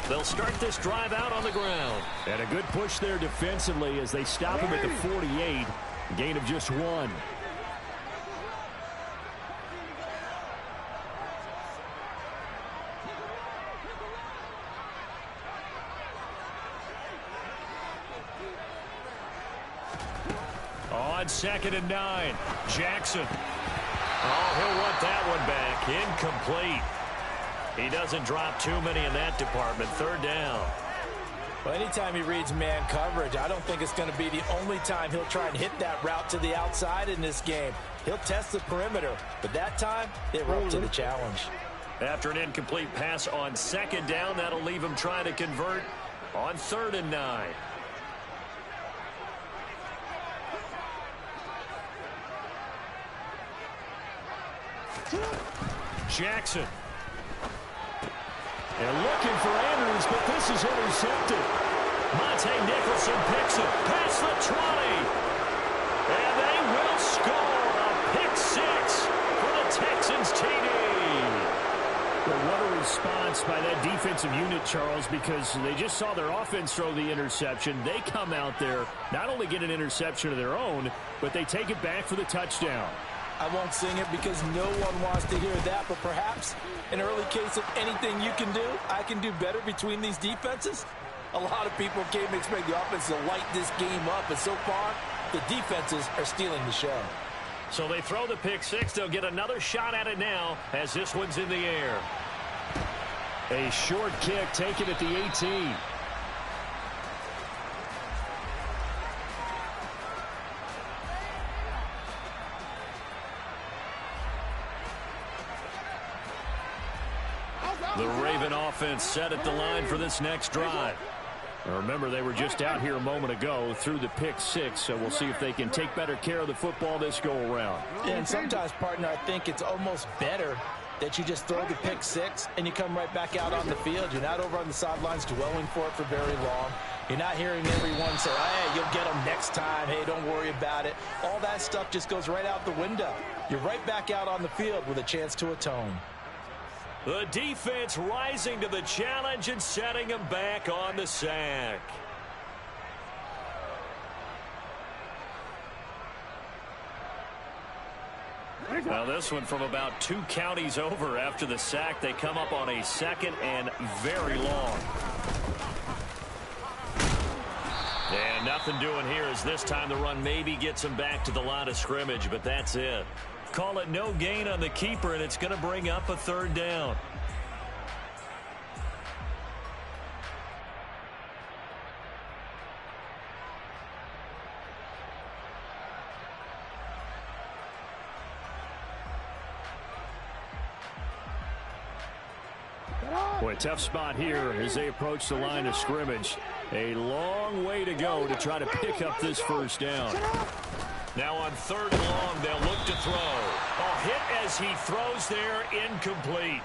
They'll start this drive out on the ground. And a good push there defensively as they stop him at the 48. Gain of just 1. On 2nd and 9, Jackson. Oh, he'll want that one back. Incomplete. He doesn't drop too many in that department. 3rd down. Well, anytime he reads man coverage, I don't think it's going to be the only time he'll try and hit that route to the outside in this game. He'll test the perimeter, but that time, they were up to the challenge. After an incomplete pass on 2nd down, that'll leave him trying to convert on 3rd and 9. Jackson. And looking for Andrews, but this is intercepted. Monte Nicholson picks it past the 20. And they will score a pick 6 for the Texans TD. Well, what a response by that defensive unit, Charles, because they just saw their offense throw the interception. They come out there, not only get an interception of their own, but they take it back for the touchdown. I won't sing it because no one wants to hear that, but perhaps an early case of anything you can do, I can do better between these defenses. A lot of people came to expect the offense to light this game up, and so far, the defenses are stealing the show. So they throw the pick 6. They'll get another shot at it now as this one's in the air. A short kick taken at the 18. The Raven offense set at the line for this next drive. Now remember, they were just out here a moment ago through the pick 6, so we'll see if they can take better care of the football this go-around. Yeah, and sometimes, partner, I think it's almost better that you just throw the pick 6 and you come right back out on the field. You're not over on the sidelines dwelling for it for very long. You're not hearing everyone say, hey, you'll get them next time. Hey, don't worry about it. All that stuff just goes right out the window. You're right back out on the field with a chance to atone. The defense rising to the challenge and setting him back on the sack. Now this one from about 2 counties over after the sack. They come up on a 2nd and very long. And nothing doing here as this time the run maybe gets him back to the line of scrimmage, but that's it. Call it no gain on the keeper, and it's going to bring up a 3rd down. Boy, tough spot here as they approach the line of scrimmage. A long way to go to try to pick up this 1st down. Now on 3rd and long, they'll look to throw. A hit as he throws there, incomplete.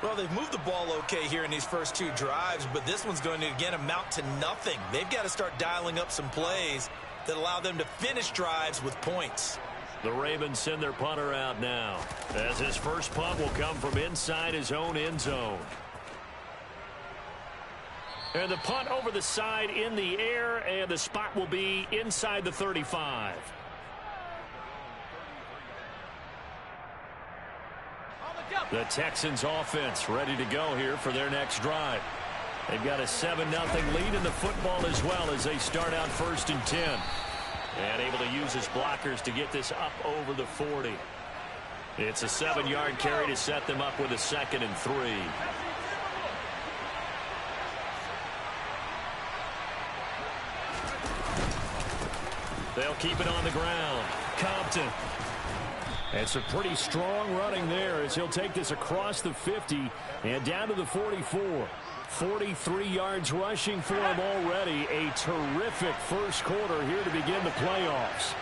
Well, they've moved the ball okay here in these first 2 drives, but this one's going to, again, amount to nothing. They've got to start dialing up some plays that allow them to finish drives with points. The Ravens send their punter out now, as his first punt will come from inside his own end zone. And the punt over the side in the air, and the spot will be inside the 35. The Texans offense ready to go here for their next drive. They've got a 7-0 lead in the football as well as they start out 1st and 10. And able to use his blockers to get this up over the 40. It's a 7-yard carry to set them up with a 2nd and 3. They'll keep it on the ground. Compton. It's a pretty strong running there as he'll take this across the 50 and down to the 44. 43 yards rushing for him already. A terrific first quarter here to begin the playoffs.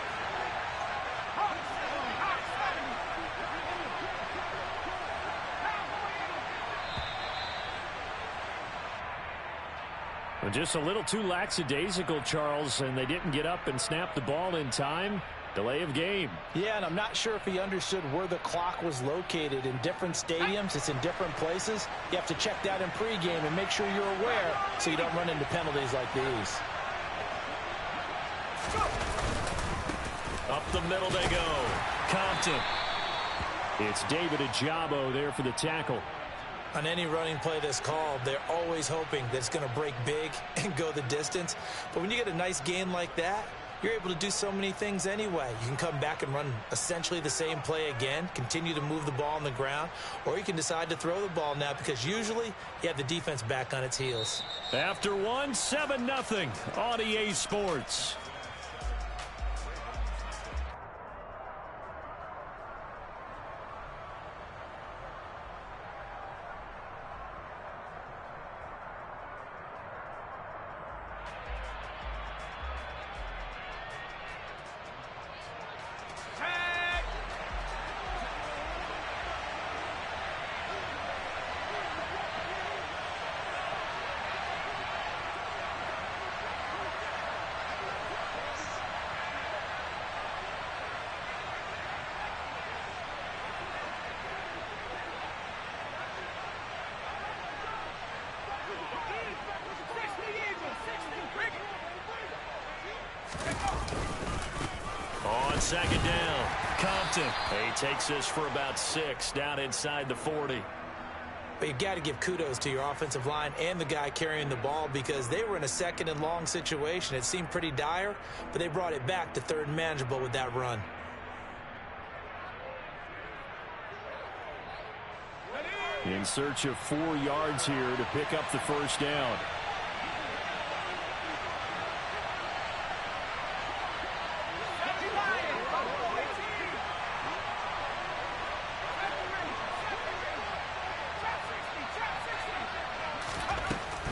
Just a little too lackadaisical, Charles, and they didn't get up and snap the ball in time. Delay of game. Yeah, and I'm not sure if he understood where the clock was located. In different stadiums, it's in different places. You have to check that in pregame and make sure you're aware so you don't run into penalties like these. Up the middle they go. Compton. It's David Ojabo there for the tackle. On any running play that's called, they're always hoping that it's going to break big and go the distance. But when you get a nice gain like that, you're able to do so many things anyway. You can come back and run essentially the same play again, continue to move the ball on the ground, or you can decide to throw the ball now because usually you have the defense back on its heels. After one, 7-0 on EA Sports. On second down, Compton. He takes this for about 6 down inside the 40. But you've got to give kudos to your offensive line and the guy carrying the ball because they were in a second and long situation. It seemed pretty dire, but they brought it back to third and manageable with that run. In search of 4 yards here to pick up the first down.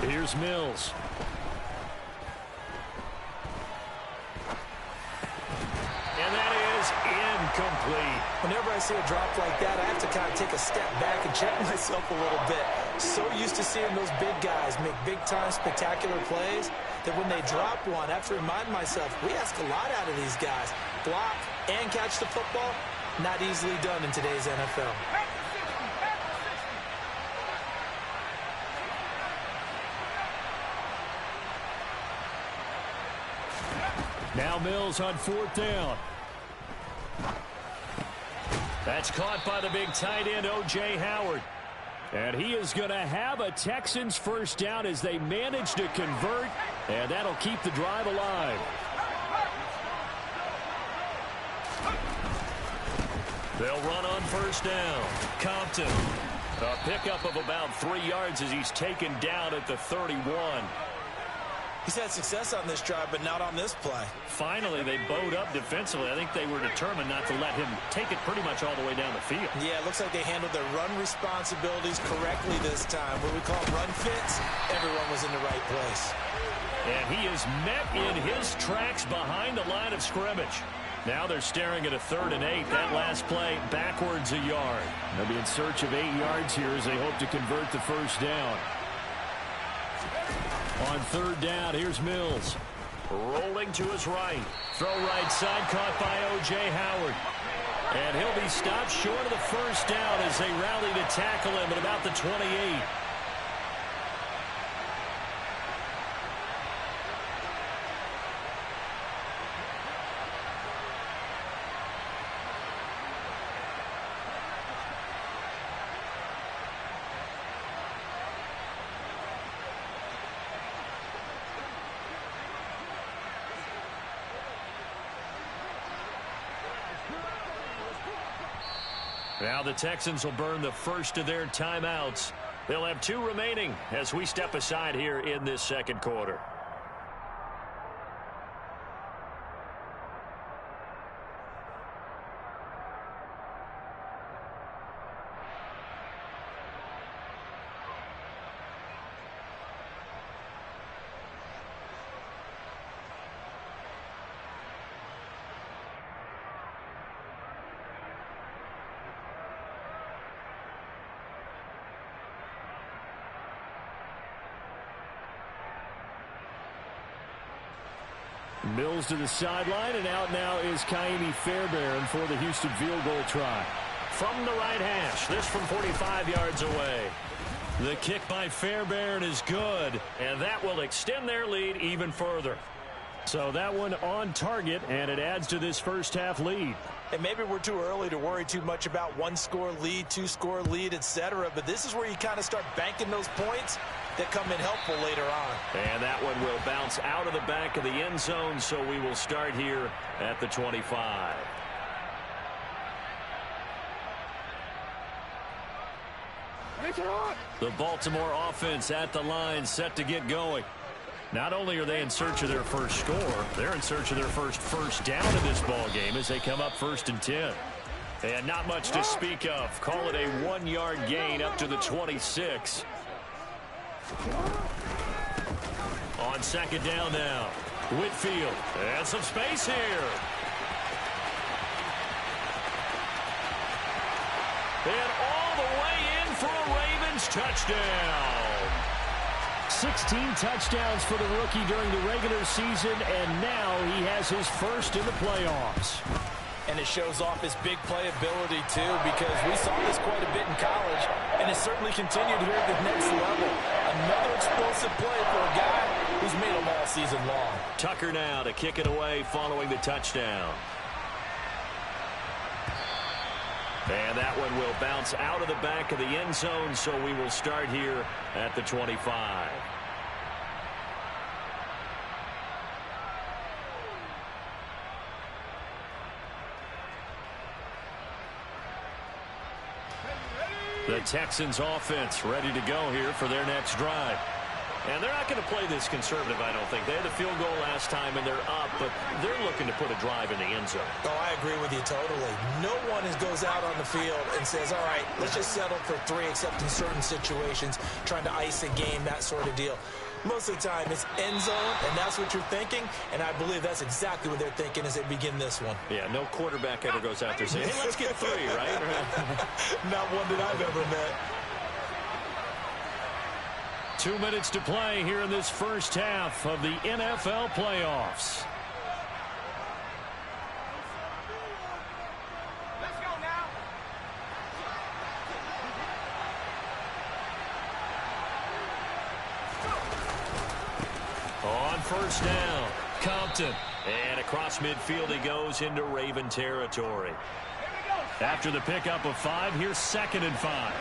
Here's Mills. And that is incomplete. Whenever I see a drop like that, I have to kind of take a step back and check myself a little bit. So used to seeing those big guys make big-time spectacular plays that when they drop one, I have to remind myself, we ask a lot out of these guys. Block and catch the football, not easily done in today's NFL. Now Mills on 4th down. That's caught by the big tight end, O.J. Howard. And he is going to have a Texans first down as they manage to convert, and that'll keep the drive alive. They'll run on first down. Compton. A pickup of about 3 yards as he's taken down at the 31. He's had success on this drive, but not on this play. Finally, they bowed up defensively. I think they were determined not to let him take it pretty much all the way down the field. Yeah, it looks like they handled their run responsibilities correctly this time. What we call run fits, everyone was in the right place. And he is met in his tracks behind the line of scrimmage. Now they're staring at a 3rd and 8. That last play, backwards a yard. They'll be in search of 8 yards here as they hope to convert the first down. On 3rd down, here's Mills. Rolling to his right. Throw right side, caught by O.J. Howard. And he'll be stopped short of the first down as they rally to tackle him at about the 28. Now the Texans will burn the first of their timeouts. They'll have 2 remaining as we step aside here in this second quarter. Mills to the sideline, and out now is Kaimi Fairbairn for the Houston field goal try. From the right hash, this from 45 yards away. The kick by Fairbairn is good, and that will extend their lead even further. So that one on target, and it adds to this first half lead. And maybe we're too early to worry too much about one-score lead, two-score lead, etc. But this is where you kind of start banking those points that come in helpful later on. And that one will bounce out of the back of the end zone, so we will start here at the 25. The Baltimore offense at the line, set to get going. Not only are they in search of their first score, they're in search of their first down in this ball game as they come up 1st and 10. And not much to speak of. Call it a 1-yard gain up to the 26. On 2nd down now, Whitfield, and some space here. And all the way in for a Ravens touchdown. 16 touchdowns for the rookie during the regular season, and now he has his first in the playoffs. And it shows off his big playability, too, because we saw this quite a bit in college, and it certainly continued here at the next level. Another explosive play for a guy who's made them all season long. Tucker now to kick it away following the touchdown. And that one will bounce out of the back of the end zone, so we will start here at the 25. The Texans offense ready to go here for their next drive. And they're not going to play this conservative, I don't think. They had a field goal last time, and they're up, but they're looking to put a drive in the end zone. Oh, I agree with you totally. No one goes out on the field and says, all right, let's just settle for 3, except in certain situations, trying to ice a game, that sort of deal. Most of the time, it's end zone, and that's what you're thinking, and I believe that's exactly what they're thinking as they begin this one. Yeah, no quarterback ever goes out there saying, hey, let's get 3, right? Not one that I've ever met. 2 minutes to play here in this first half of the NFL playoffs. Let's go now. On 1st down, Compton. And across midfield he goes into Raven territory. After the pickup of 5, here's 2nd and 5.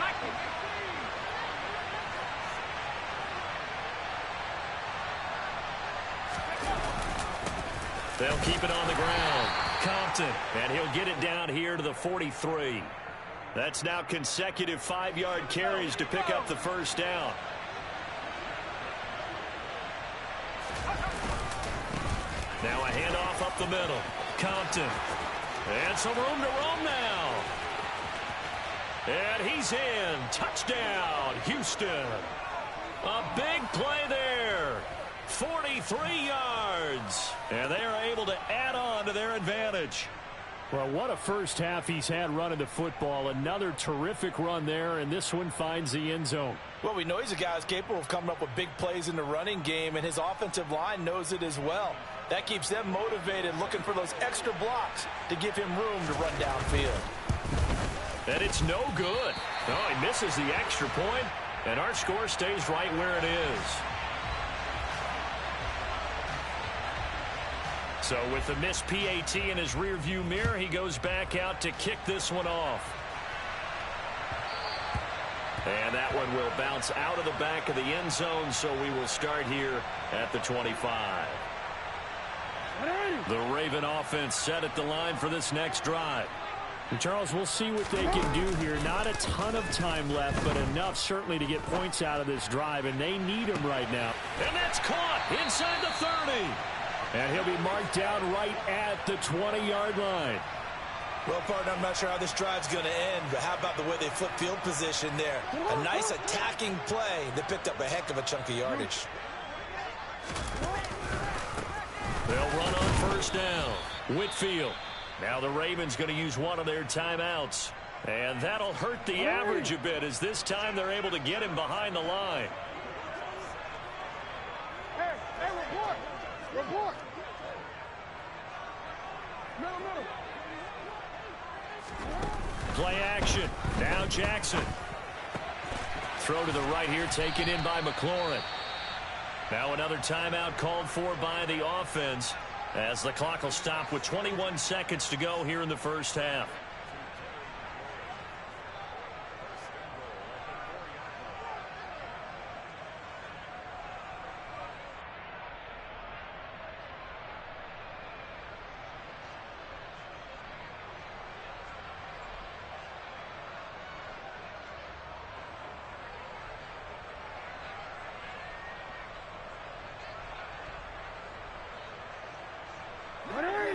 They'll keep it on the ground. Compton, and he'll get it down here to the 43. That's now consecutive 5-yard carries to pick up the first down. Now a handoff up the middle. Compton. And some room to roam now. And he's in. Touchdown, Houston. A big play there. 43 yards. And they are able to add on to their advantage. Well, what a first half he's had running the football. Another terrific run there, and this one finds the end zone. Well, we know he's a guy who's capable of coming up with big plays in the running game, and his offensive line knows it as well. That keeps them motivated, looking for those extra blocks to give him room to run downfield. And it's no good. Oh, he misses the extra point, and our score stays right where it is. So with the missed PAT in his rearview mirror, he goes back out to kick this one off. And that one will bounce out of the back of the end zone, so we will start here at the 25. The Raven offense set at the line for this next drive. And Charles, we'll see what they can do here. Not a ton of time left, but enough certainly to get points out of this drive, and they need them right now. And that's caught inside the 30. And he'll be marked down right at the 20-yard line. Well, partner, I'm not sure how this drive's going to end, but how about the way they flip field position there? A nice attacking play that picked up a heck of a chunk of yardage. They'll run on first down. Whitfield. Now the Ravens going to use one of their timeouts. And that'll hurt the average a bit, as this time they're able to get him behind the line. Hey, report. Report. Play action. Now Jackson. Throw to the right here, taken in by McLaurin. Now another timeout called for by the offense as the clock will stop with 21 seconds to go here in the first half.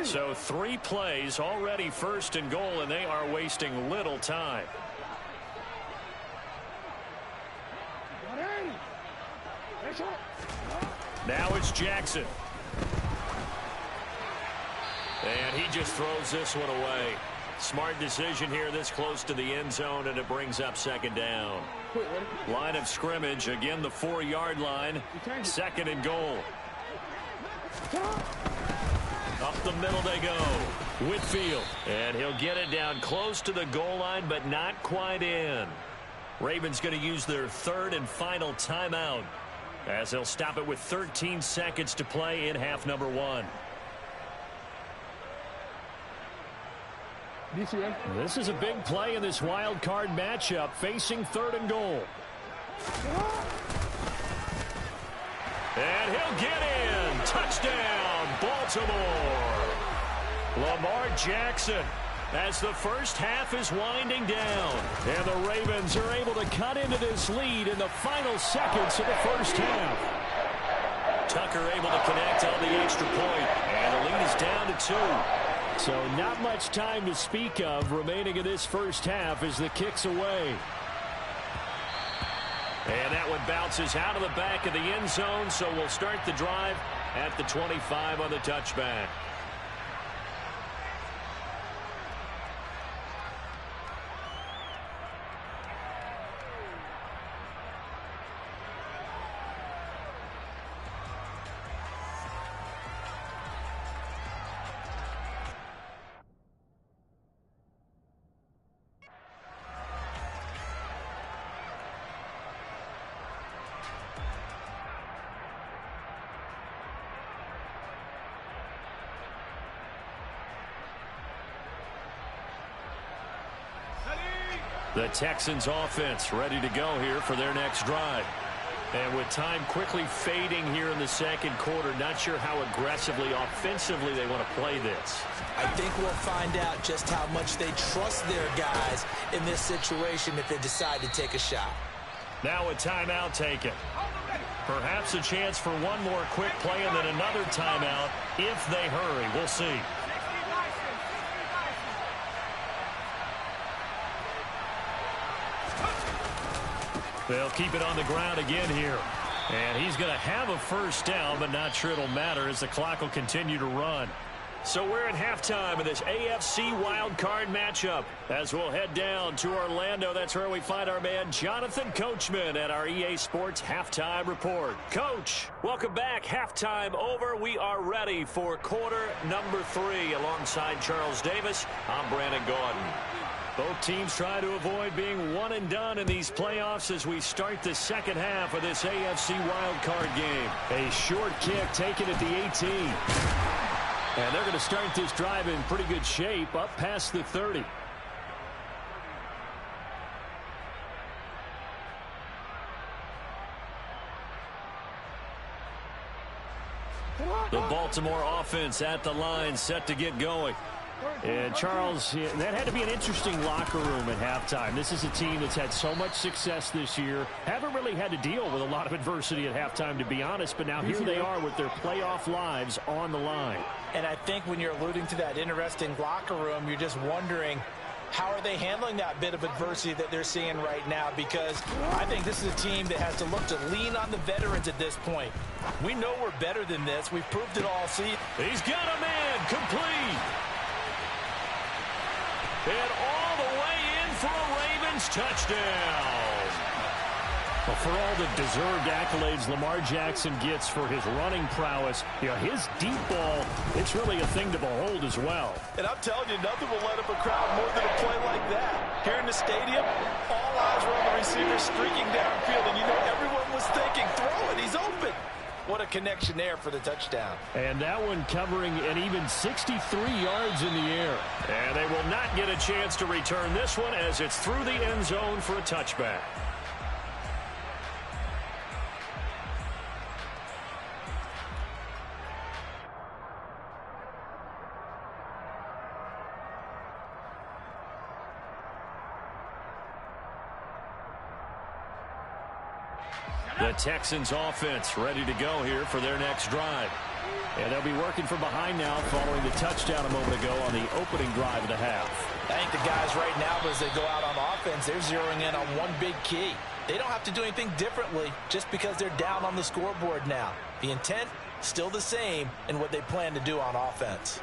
So 3 plays already first and goal, and they are wasting little time. Now it's Jackson. And he just throws this one away. Smart decision here this close to the end zone, and it brings up second down. Line of scrimmage, again the 4-yard line. Second and goal. Up the middle they go. Whitfield. And he'll get it down close to the goal line, but not quite in. Ravens going to use their 3rd and final timeout as they'll stop it with 13 seconds to play in half number 1. This is a big play in this wild card matchup, facing 3rd and goal. And he'll get in. Touchdown, Baltimore. Lamar Jackson as the first half is winding down. And the Ravens are able to cut into this lead in the final seconds of the first half. Tucker able to connect on the extra point. And the lead is down to 2. So not much time to speak of remaining in this first half as the kick's away. And that one bounces out of the back of the end zone, so we'll start the drive at the 25 on the touchback. The Texans offense ready to go here for their next drive. And with time quickly fading here in the second quarter, not sure how aggressively, offensively they want to play this. I think we'll find out just how much they trust their guys in this situation if they decide to take a shot. Now a timeout taken. Perhaps a chance for one more quick play and then another timeout if they hurry. We'll see. They'll keep it on the ground again here. And he's going to have a first down, but not sure it'll matter as the clock will continue to run. So we're at halftime of this AFC wildcard matchup. As we'll head down to Orlando, that's where we find our man Jonathan Coachman at our EA Sports Halftime Report. Coach, welcome back. Halftime over. We are ready for quarter number 3 alongside Charles Davis. I'm Brandon Gaudin. Both teams try to avoid being one and done in these playoffs as we start the second half of this AFC wildcard game. A short kick taken at the 18. And they're going to start this drive in pretty good shape up past the 30. The Baltimore offense at the line set to get going. And Charles, that had to be an interesting locker room at halftime. This is a team that's had so much success this year. Haven't really had to deal with a lot of adversity at halftime, to be honest. But now here they are with their playoff lives on the line. And I think when you're alluding to that interesting locker room, you're just wondering, how are they handling that bit of adversity that they're seeing right now? Because I think this is a team that has to look to lean on the veterans at this point. We know we're better than this. We've proved it all season. He's got a man complete. And all the way in for a Ravens touchdown. Well, for all the deserved accolades Lamar Jackson gets for his running prowess, his deep ball, it's really a thing to behold as well. And I'm telling you, nothing will light up a crowd more than a play like that. Here in the stadium, all eyes were on the receiver streaking downfield, and everyone was thinking, throw it, he's open. What a connection there for the touchdown. And that one covering an even 63 yards in the air. And they will not get a chance to return this one as it's through the end zone for a touchback. The Texans offense ready to go here for their next drive. And they'll be working from behind now following the touchdown a moment ago on the opening drive of the half. I think the guys right now, as they go out on offense, they're zeroing in on one big key. They don't have to do anything differently just because they're down on the scoreboard now. The intent, still the same in what they plan to do on offense.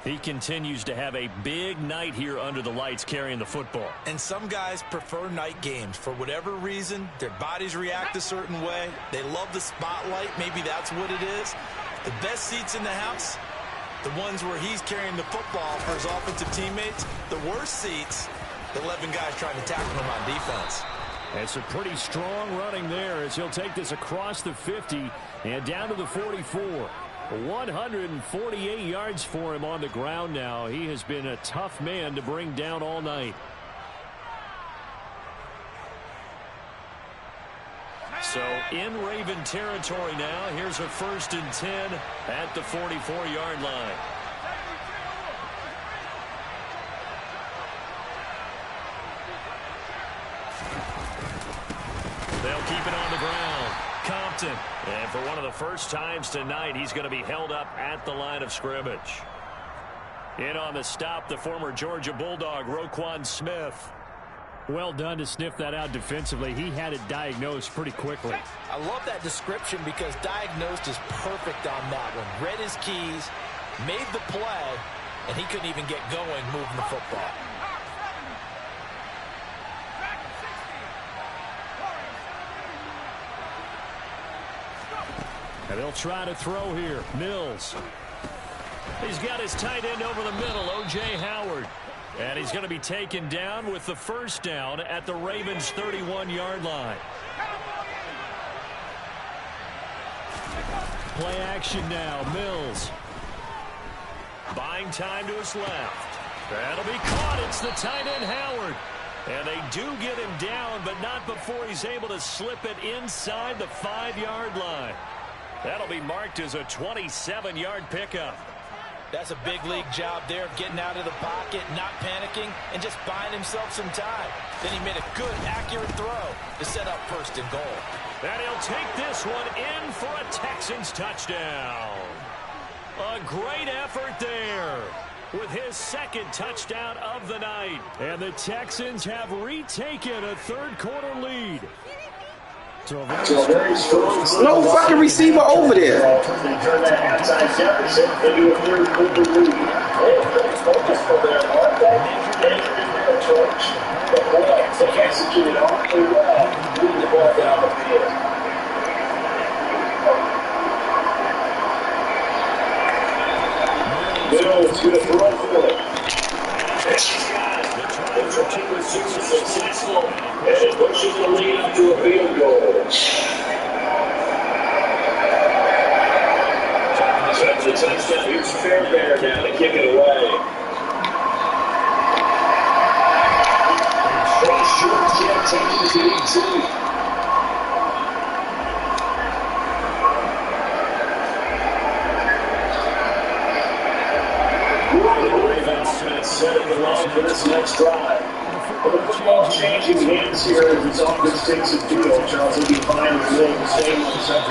He continues to have a big night here under the lights carrying the football. And some guys prefer night games. For whatever reason, their bodies react a certain way. They love the spotlight. Maybe that's what it is. The best seats in the house, the ones where he's carrying the football for his offensive teammates. The worst seats, the 11 guys trying to tackle him on defense. And some pretty strong running there as he'll take this across the 50 and down to the 44. 148 yards for him on the ground now. He has been a tough man to bring down all night. So in Raven territory now. Here's a 1st and 10 at the 44-yard line. They'll keep it on the ground. Compton. And for one of the first times tonight, he's going to be held up at the line of scrimmage. In on the stop, the former Georgia Bulldog, Roquan Smith. Well done to sniff that out defensively. He had it diagnosed pretty quickly. I love that description because diagnosed is perfect on that one. Read his keys, made the play, and he couldn't even get going moving the football. And they'll try to throw here. Mills. He's got his tight end over the middle, O.J. Howard. And he's going to be taken down with the first down at the Ravens' 31-yard line. Play action now. Mills. Buying time to his left. That'll be caught. It's the tight end, Howard. And they do get him down, but not before he's able to slip it inside the 5-yard line. That'll be marked as a 27-yard pickup. That's a big league job there of getting out of the pocket, not panicking, and just buying himself some time. Then he made a good, accurate throw to set up 1st and goal. And he'll take this one in for a Texans touchdown. A great effort there with his 2nd touchdown of the night. And the Texans have retaken a 3rd-quarter lead. So very strong. No fucking receiver over there. Turn that halftime deficit into a 3rd-quarter lead. Focus for their market. Entering their torch. The points they executed awfully well. Moving the ball down the field. Mills going to throw for it. The try was successful, and it pushes the lead up to a field goal. That's a touchdown. Here's Fairbairn now to kick it away. Short kick taking it to 18. Setting the line for this next drive. Well, the football changing hands here as its offense takes the field. Charles will be fine with the same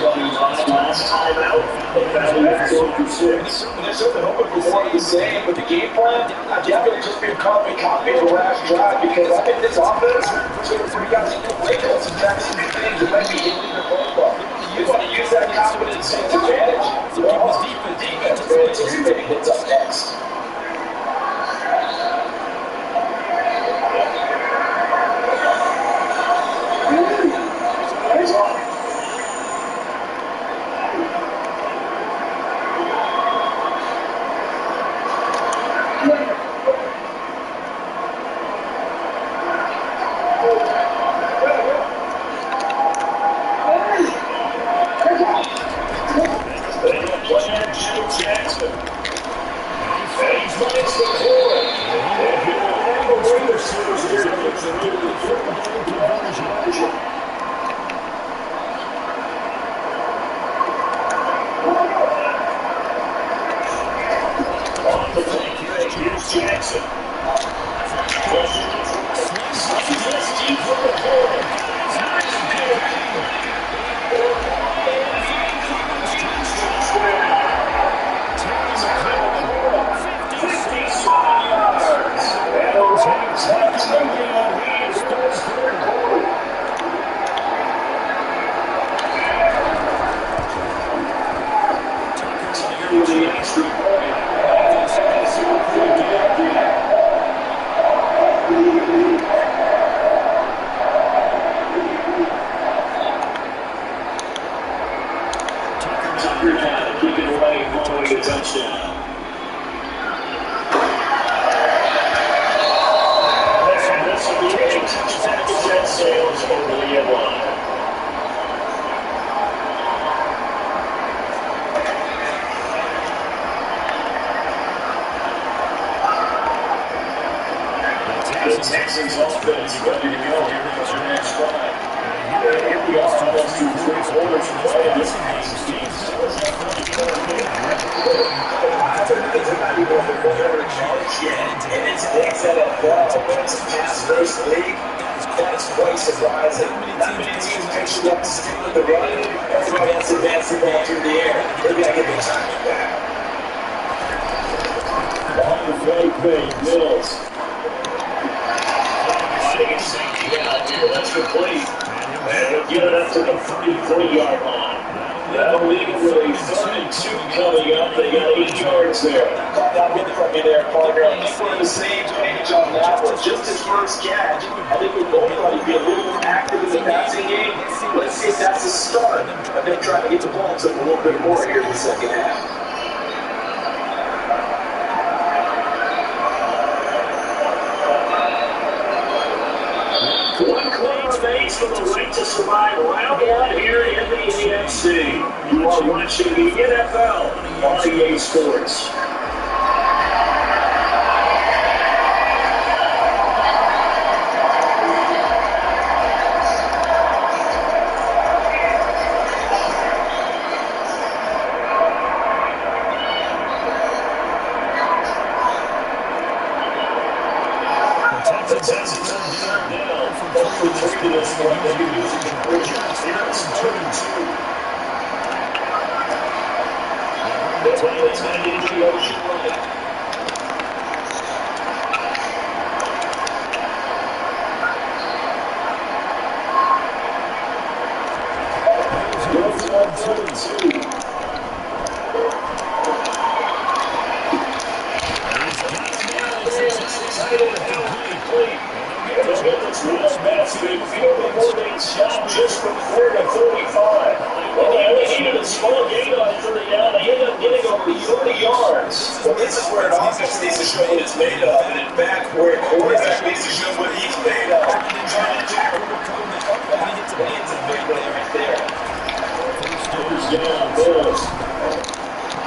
running line. Last time out, they found that 4-6. They're certainly hoping for more of the same, but the game plan, I'm definitely just being copy of the last drive because I think this offense, we got some good wake ups and trying to see things that might be hitting the football. You want to use that confidence to advantage. Well, defense, everybody hits up next. On the play, here's Jackson. Just deep for the corner. The Texans offense ready to go here for their next drive. Here we are, almost through 3 quarters of play in this game. And it's next NFL offensive pass first league. That's quite surprising. Not many teams actually up to stick with the run. Everyone else advancing the ball through the air. They're going to get the timing back. On the fake, Mills. That's complete. And he'll get it up to the 33-yard line. That'll leave it with a 32 coming up. They got 8 yards there. Caught that one from you there, partner. I think we're on the same page on that one. Just his first catch. I think we both thought he'd be a little more active in the passing game. Let's see if that's the start of them trying to get the ball to him a little bit more here in the second half. For the right to survive round one here in the AFC. You are watching the NFL on EA Sports. Just from 4 to 35. Well, they only needed a small gain on 30 down. They ended up getting over 30 yards. Well, this is where an offense needs to show what it's made of, and in fact, where a quarterback needs to show what he's made of.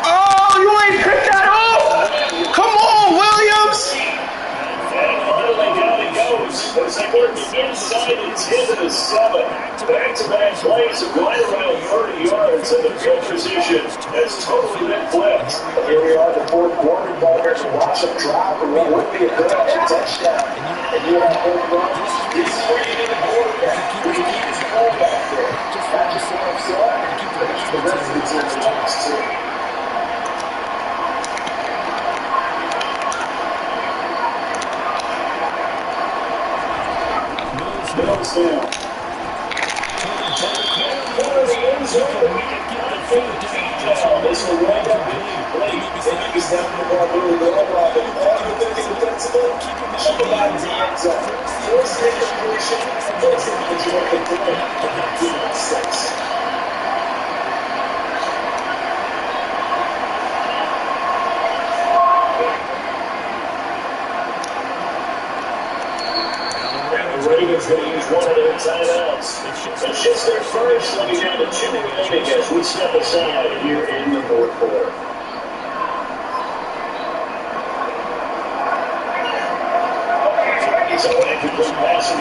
Oh, you ain't picked that up! Come on, Williams! Down it goes. As they work inside the 10 to the 7. Back-to-back plays of right around 30 yards, and the field position has totally been flipped. Here we are in the fourth quarter. Ball here to watch him drop, and what would be a good extra touchdown. And you have both runs. This is where you need a quarterback. We can keep his ball back there. Not just the left side, but the rest of the team's lost too. Mills down. Corner the end zone. This will wind up late. They use that for ball really well. Defensively, keep him out of the end zone. Force the completion. Force him to enjoy the play. 6. Ravens going to use one of their timeouts. It's just their first, looking down to 2 remaining as we step aside here in the fourth quarter. So back to quick passing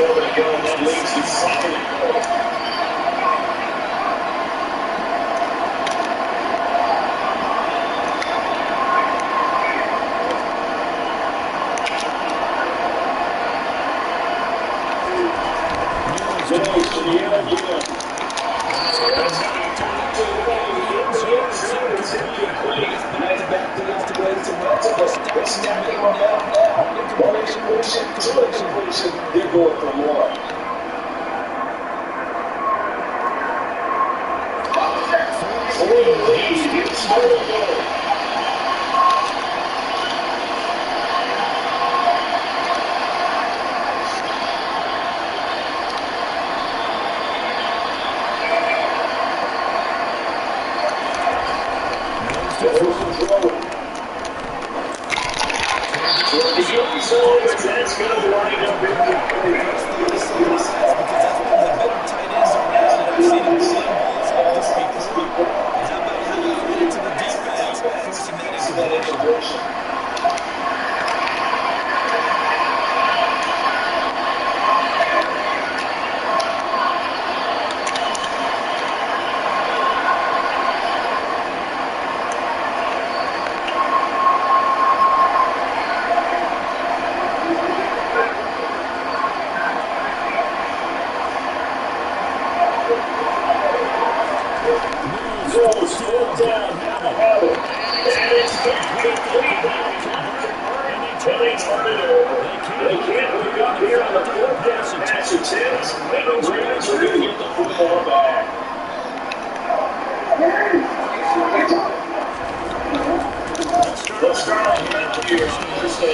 Let's start off here on first down.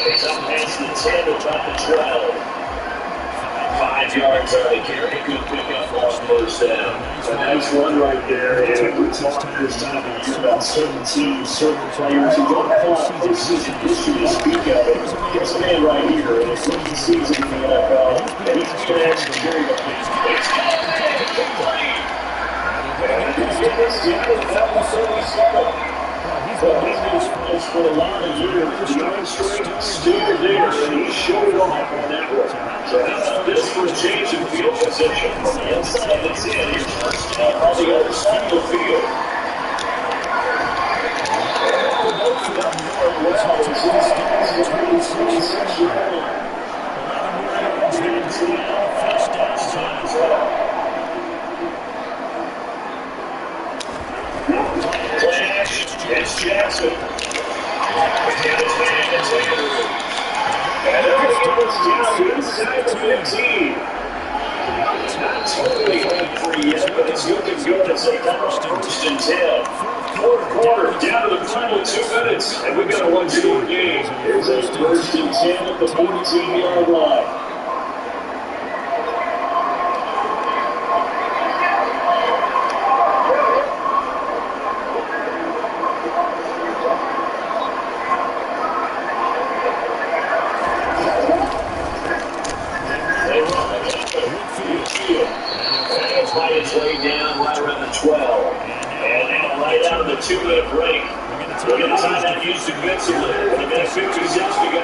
It's up past the 10, about the 12. 5 yards on the carry. Good pickup on first down. A nice run right there. And we talked this time of year about certain teams, certain players who don't have a lot of postseason history to speak of it. Here's a man right here in his second season in the NFL, and he's going to actually carry the ball. Well, he's been doing this for a lot of years. The arm strength still there, and he showed it off on that one. So how about this for a change in field position? From the inside, it's in. Here's first down on the other side of the field. It's Jackson. And everything goes down inside the 15. Not totally home free yet, but it's good to go as they come first and 10. Fourth quarter, down to the final 2 minutes, and we've got a one-score game. Here's a first and 10 at the 14-yard line. Laid down right around the 12. And now right out of the 2-minute break. We're going to tie that Houston defensively. They've got 56 to go.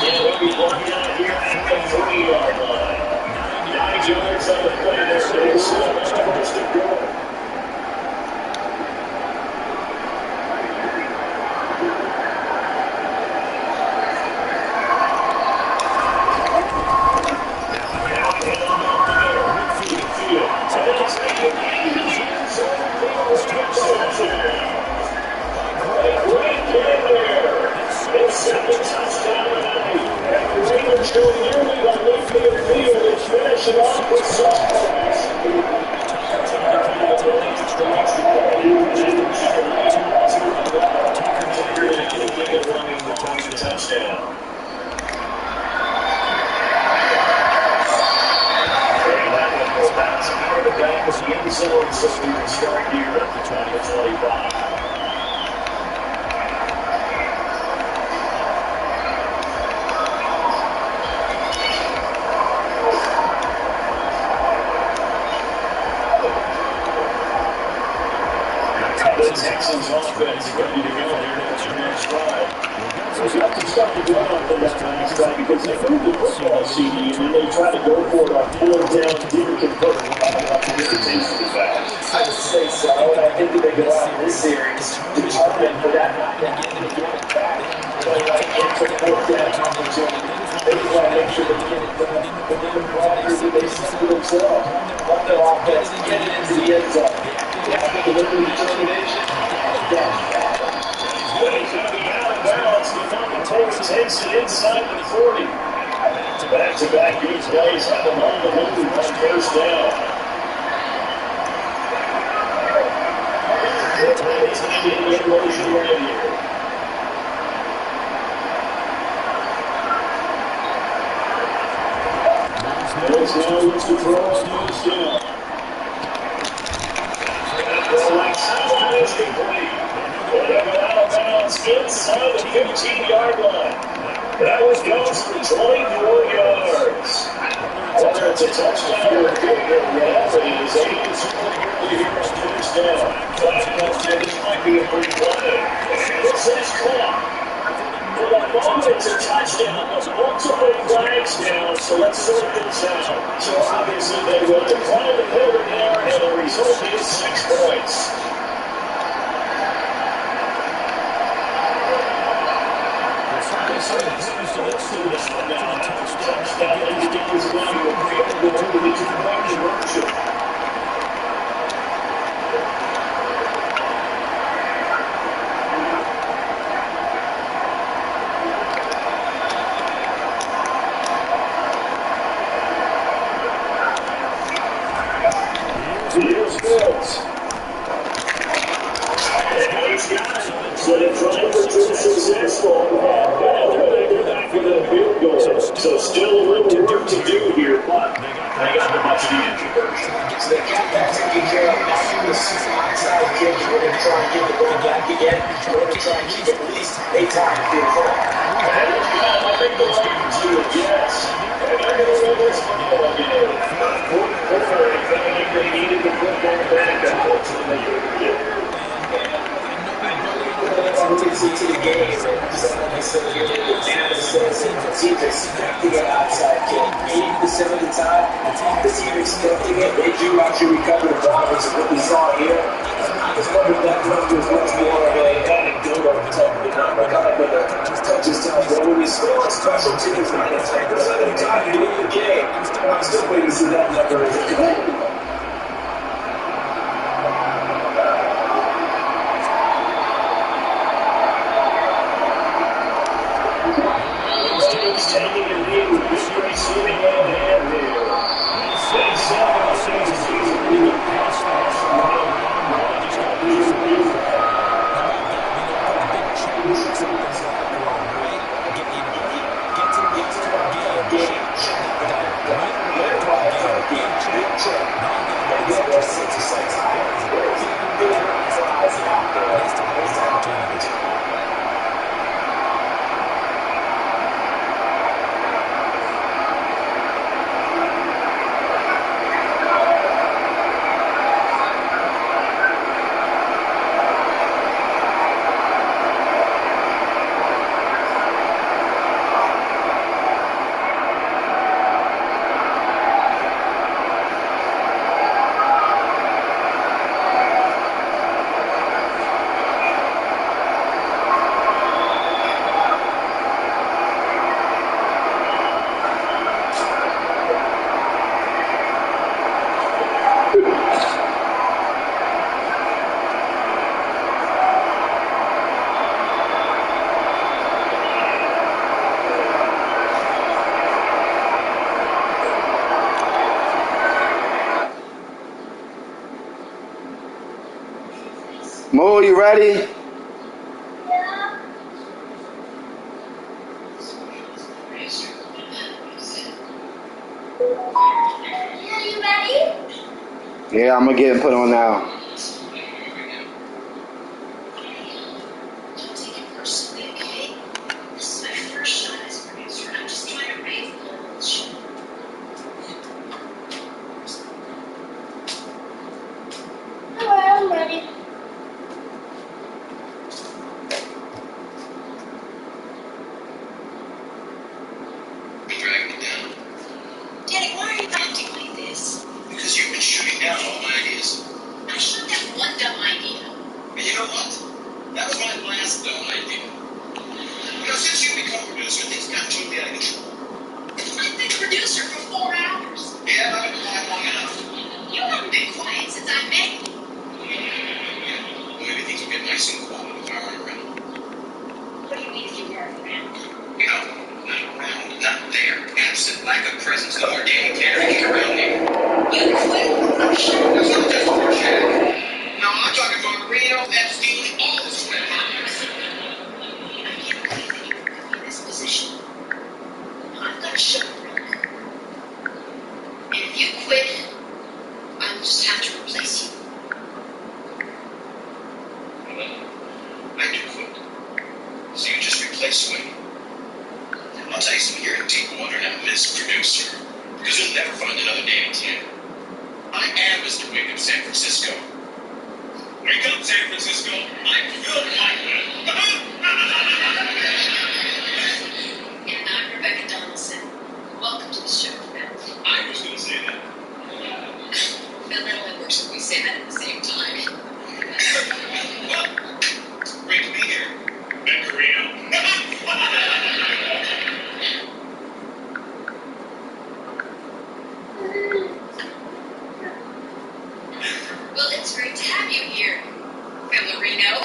Yeah, we'll be walking out here at the 3-yard line. 9 yards on the play there. So it's still first and goal. Texans offense ready to go here next drive. There's nothing stuff to do on the next drive because they moved the football CD and then they try to go for it on 4th down and didn't convert. I would say so, and I think that they go out in this series to target for that not getting the game back. But like it's a 4th down opportunity. They just want to make sure that they get it done. But then the blockers that they set for themselves, let their offense get it into the end zone. They have to deliver the determination. He's going to be out of bounds. The final takes it inside the 40. Back-to-back big plays have them on the move on first down. It's going to be in motion right here. Mills now looks to throw on first down. Out of bounds inside the 15-yard line. That was goes for 24 yards. Whether it's a touchdown or a good hit, reality is able to really hear us first down. This might be a free play. This is caught. For the moment, it's a touchdown, but multiple flags down, so let's sort this out. So obviously they will decline the penalty there, and the result is 6 points. Here's Mills. So they're trying to be successful. For the field goal. So still a little work to do here, but they got the much needed conversion. So they kept that taken care of. Now you will see some outside kids. We're going to try and get the ball back again. We're going to try and keep at least a time field goal. I think the Vikings do it, yes. And they're going to win this football game. I think they needed the football back. Unfortunately, they didn't. To the game, and so here the team's expecting an outside kick. 80% of the time, the team expecting it. They do actually recover the ball. So what we saw here is one of that number is much more of a anecdotal type of number, kind of a touches time. But when we score on special teams, man, it's like the other time you win the game. I'm still waiting to see that number. Taking a lead with Mr. Receiving and here. They saw the season really past that. Mo, you ready? Yeah. Are you ready? Yeah, I'm gonna get it put on now. I'm ready. Dragging it down. Daddy, why are you acting like this? Because you've been shooting down all my ideas. I lack of presence, no more Danny Tanner hanging around me. You quit Rorschach? That's not just Rorschach. No, I'm talking about Reno, Epstein, all the sweat partners. I can't believe that you put me in this position. I've got to show you. And if you quit, I will just have to replace you. I do quit. So you just replace Swing. I'll tell you something, you're in deep water now, Miss Producer. Because you'll never find another Danny Tanner. I am Mr. Wake Up San Francisco. Wake up, San Francisco. I'm good like that. And I'm Rebecca Donaldson. Welcome to the show, Phil. I was going to say that. Phil, it only works if we say that at the same time. Well, great to be here. Becca Reno. Well, it's great to have you here, Phil Reno.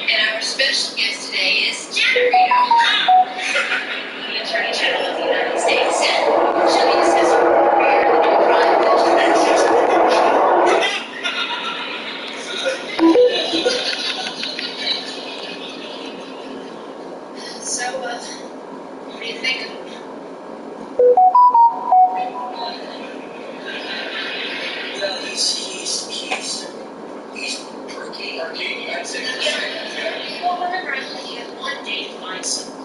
And our special guest today is Janet Reno, the Attorney General of the United States. She'll be discussing her career and crime So, what do you think of him? Well, he's perky. Perky, I'd say. Well, remember, I only have one day to find someone.